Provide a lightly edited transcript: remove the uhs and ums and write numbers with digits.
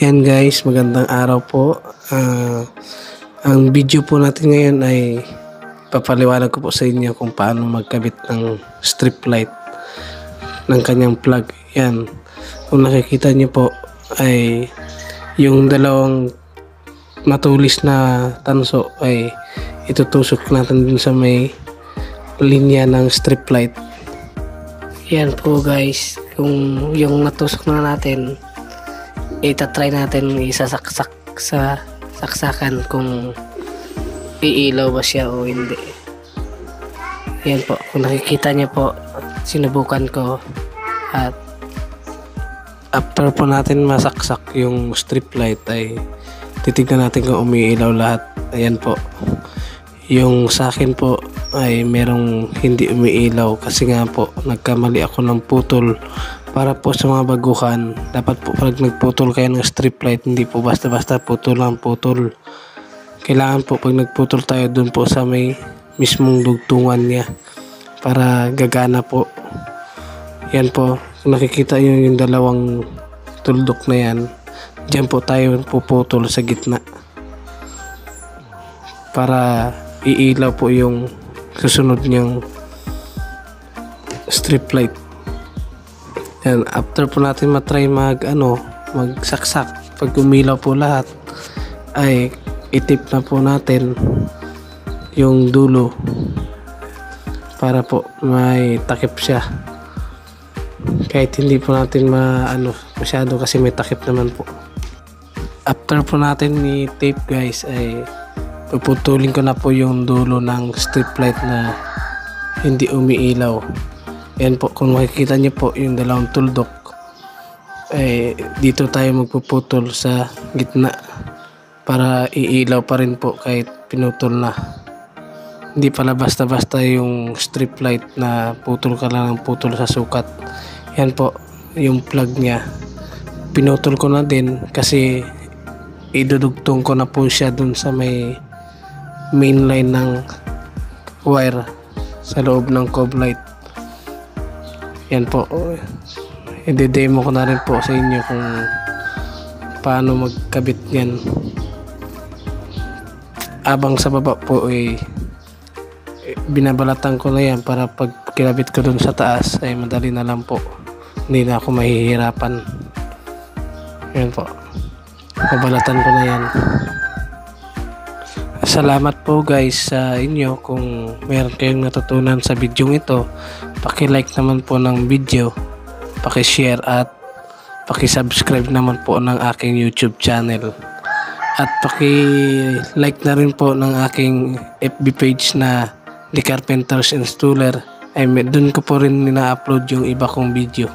Yan guys, magandang araw po. Ang video po natin ngayon ay papaliwanag ko po sa inyo kung paano magkabit ng strip light ng kanyang plug. Yan, kung nakikita niyo po ay yung dalawang matulis na tanso ay itutusok natin dun sa may linya ng strip light. Yan po guys, kung yung natusok na natin, itatry natin isasaksak sa saksakan kung iilaw ba siya o hindi. Yan po, kung nakikita niyo po, sinubukan ko at after po natin masaksak yung strip light ay titignan natin kung umiilaw lahat. Ayan po, yung sa akin po ay merong hindi umiilaw kasi nga po nagkamali ako ng putol. Para po sa mga baguhan, dapat po pag nagputol kayo ng strip light, hindi po basta-basta putol lang putol. Kailangan po pag nagputol tayo dun po sa may mismong dugtungan niya para gagana po. Yan po, kung nakikita nyo yung dalawang tuldok na yan, dyan po tayo puputol sa gitna para iilaw po yung susunod niyang strip light. Yan, after po natin matry magsaksak, pag umilaw po lahat ay itip na po natin yung dulo para po may takip siya, kahit hindi po natin masyado kasi may takip naman po. After po natin i-tape guys ay puputulin ko na po yung dulo ng strip light na hindi umiilaw. Yan po, kung makikita niyo po yung dalawang tuldok, dito tayo magpuputol sa gitna para iilaw pa rin po kahit pinutol na. Hindi pala basta-basta yung strip light na putol ka lang ng putol sa sukat. Yan po, yung plug niya pinutol ko na din kasi idudugtong ko na po siya dun sa may main line ng wire sa loob ng cob light. Yan po, i-demo ko na rin po sa inyo kung paano magkabit yan. Abang sa baba po binabalatan ko na yan para pag kinabit ko dun sa taas ay madali na lang po, hindi na ako mahihirapan. Yan po, babalatan ko na yan. Salamat po guys sa inyo. Kung meron kayong natutunan sa video ito, paki-like naman po ng video, paki-share at paki-subscribe naman po ng aking YouTube channel. At paki-like na rin po ng aking FB page na The Carpenters Installer. Doon ko po rin ina-upload yung iba kong video.